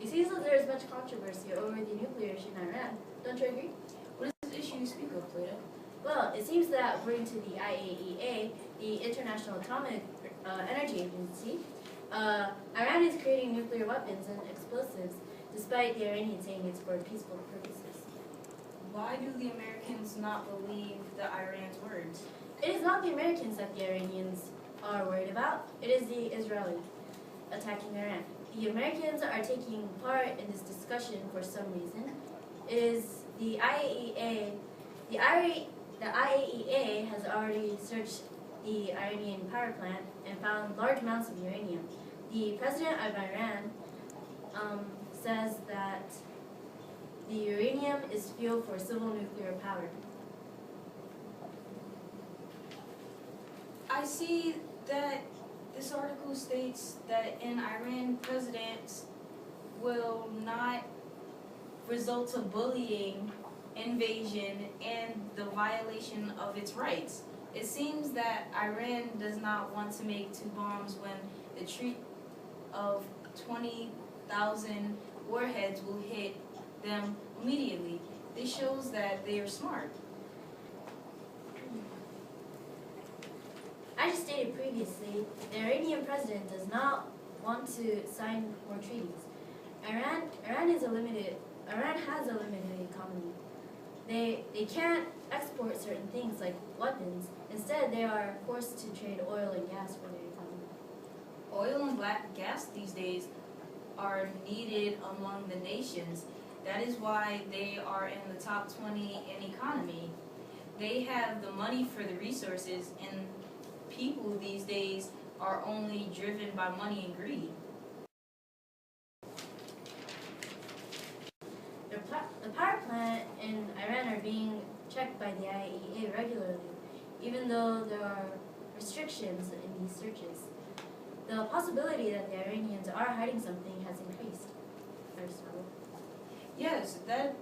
It seems that there is much controversy over the nuclear issue in Iran. Don't you agree? What is this issue you speak of, Plato? Well, it seems that according to the IAEA, the International Atomic Energy Agency, Iran is creating nuclear weapons and explosives, despite the Iranians saying it's for peaceful purposes. Why do the Americans not believe the Iran's words? It is not the Americans that the Iranians are worried about. It is the Israelis attacking Iran. The Americans are taking part in this discussion for some reason. It is the IAEA. The IAEA has already searched the Iranian power plant and found large amounts of uranium. The president of Iran says that the uranium is fuel for civil nuclear power. I see that this article states that in Iran, presidents will not result to bullying, invasion, and the violation of its rights. It seems that Iran does not want to make two bombs when the treat of 20,000 warheads will hit them immediately. This shows that they are smart. I just stated previously, the Iranian president does not want to sign more treaties. Iran has a limited economy. They can't export certain things like weapons. Instead, they are forced to trade oil and gas for their economy. Oil and gas these days are needed among the nations. That is why they are in the top 20 in economy. They have the money for the resources, and people these days are only driven by money and greed. The power plant in Iran are being checked by the IAEA regularly, even though there are restrictions in these searches. The possibility that the Iranians are hiding something has increased. Aristotle. Yes, that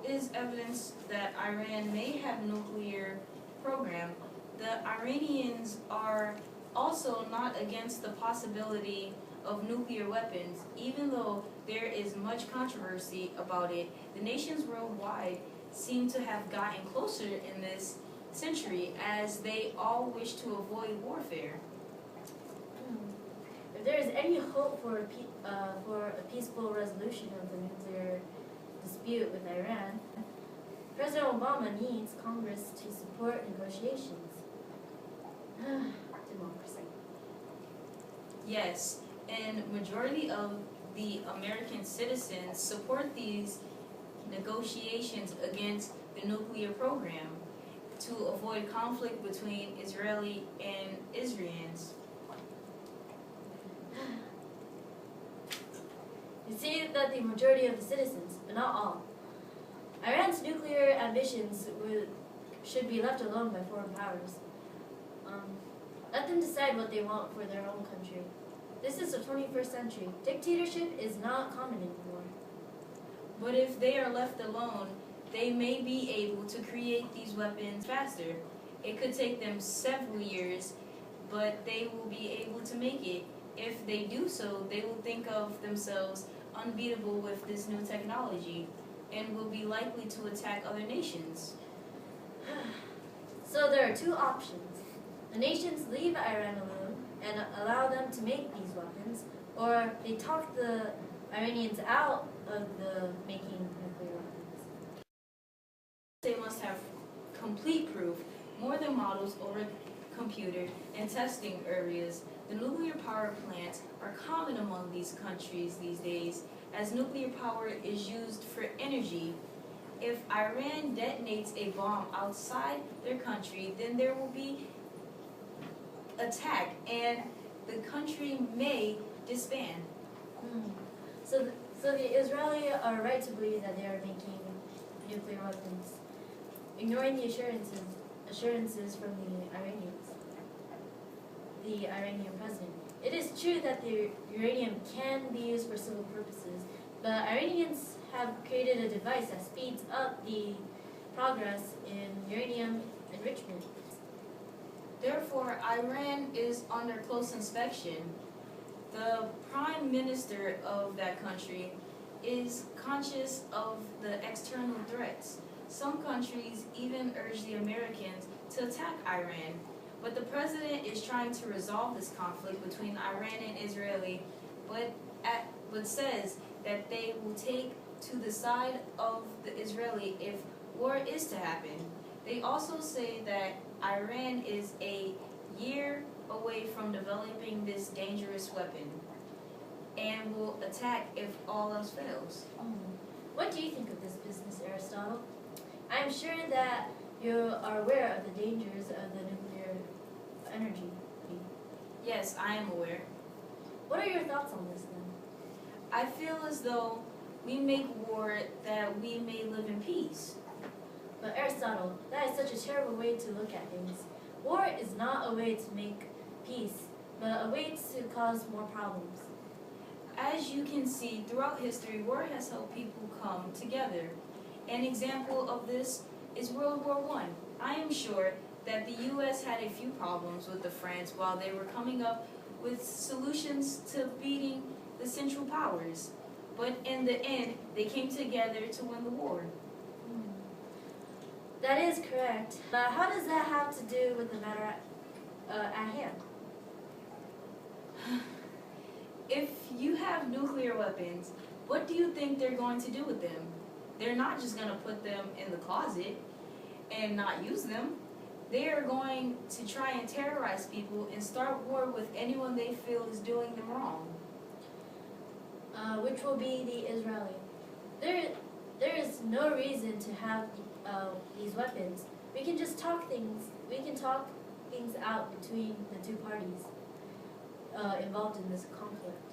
is evidence that Iran may have nuclear program. The Iranians are also not against the possibility of nuclear weapons, even though there is much controversy about it. The nations worldwide seem to have gotten closer in this century as they all wish to avoid warfare. If there is any hope for a peaceful resolution of the nuclear dispute with Iran, President Obama needs Congress to support negotiations. Democracy. Yes, and majority of the American citizens support these negotiations against the nuclear program to avoid conflict between Israeli and Israelis. You see that the majority of the citizens, but not all. Iran's nuclear ambitions should be left alone by foreign powers. Let them decide what they want for their own country. This is the 21st century. Dictatorship is not common anymore. But if they are left alone, they may be able to create these weapons faster. It could take them several years, but they will be able to make it. If they do so, they will think of themselves unbeatable with this new technology and will be likely to attack other nations. So there are two options. The nations leave Iran alone and allow them to make these weapons, or they talk the Iranians out of making nuclear weapons. They must have complete proof, more than models over computer and testing areas. The nuclear power plants are common among these countries these days, as nuclear power is used for energy. If Iran detonates a bomb outside their country, then there will be attack and the country may disband. So the Israelis are right to believe that they are making nuclear weapons, ignoring the assurances from the Iranian president. It is true that the uranium can be used for civil purposes, but Iranians have created a device that speeds up the progress in uranium enrichment. Therefore, Iran is under close inspection. The prime minister of that country is conscious of the external threats. Some countries even urge the Americans to attack Iran, but the president is trying to resolve this conflict between Iran and Israeli, but says that they will take to the side of the Israeli if war is to happen. They also say that Iran is a year away from developing this dangerous weapon and will attack if all else fails. What do you think of this business, Aristotle? I'm sure that you are aware of the dangers of the nuclear energy. Yes, I am aware. What are your thoughts on this then? I feel as though we make war that we may live in peace. But Aristotle, that is such a terrible way to look at things. War is not a way to make peace, but a way to cause more problems. As you can see, throughout history, war has helped people come together. An example of this is World War I. I am sure that the U.S. had a few problems with the France while they were coming up with solutions to beating the Central Powers. But in the end, they came together to win the war. That is correct. But how does that have to do with the matter at hand? If you have nuclear weapons, what do you think they're going to do with them? They're not just going to put them in the closet and not use them. They are going to try and terrorize people and start war with anyone they feel is doing them wrong. Which will be the Israeli. There is no reason to have these weapons. We can just talk things. We can talk things out between the two parties involved in this conflict.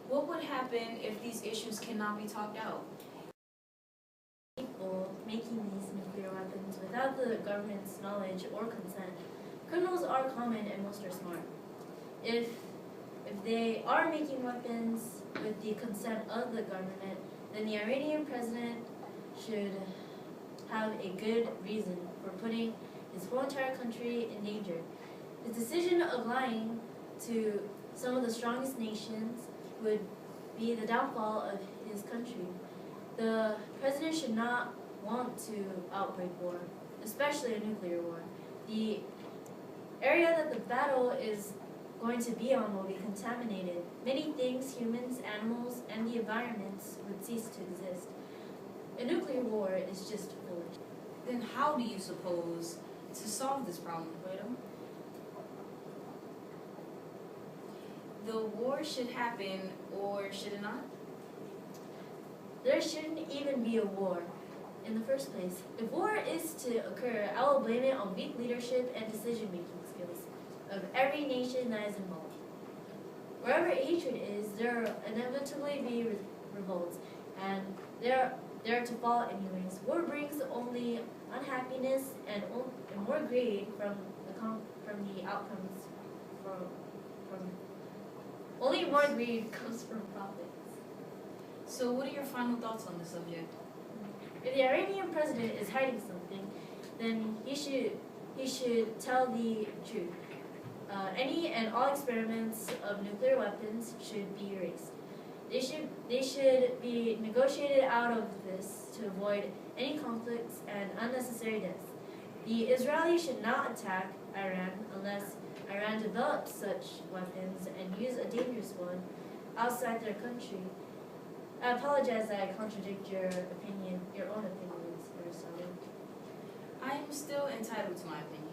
What would happen if these issues cannot be talked out? People making these nuclear weapons without the government's knowledge or consent. Criminals are common and most are smart. If they are making weapons with the consent of the government, then the Iranian president should have a good reason for putting his whole entire country in danger. His decision of lying to some of the strongest nations would be the downfall of his country. The president should not want to outbreak war, especially a nuclear war. The area that the battle is going to be on will be contaminated. Many things, humans, animals, and the environments would cease to exist. A nuclear war is just foolish. Then how do you suppose to solve this problem, Plato? The war should happen, or should it not? There shouldn't even be a war in the first place. If war is to occur, I will blame it on weak leadership and decision-making skills of every nation that is involved. Wherever hatred is, there will inevitably be revolts, and they're to fall anyways. War brings only unhappiness and more greed from the outcomes. Only more greed comes from profits. So what are your final thoughts on this subject? If the Iranian president is hiding something, then he should tell the truth. Any and all experiments of nuclear weapons should be erased. They should be negotiated out of this to avoid any conflicts and unnecessary deaths. The Israelis should not attack Iran unless Iran develops such weapons and use a dangerous one outside their country. I apologize that I contradict your own opinions, Aristotle. I am still entitled to my opinion.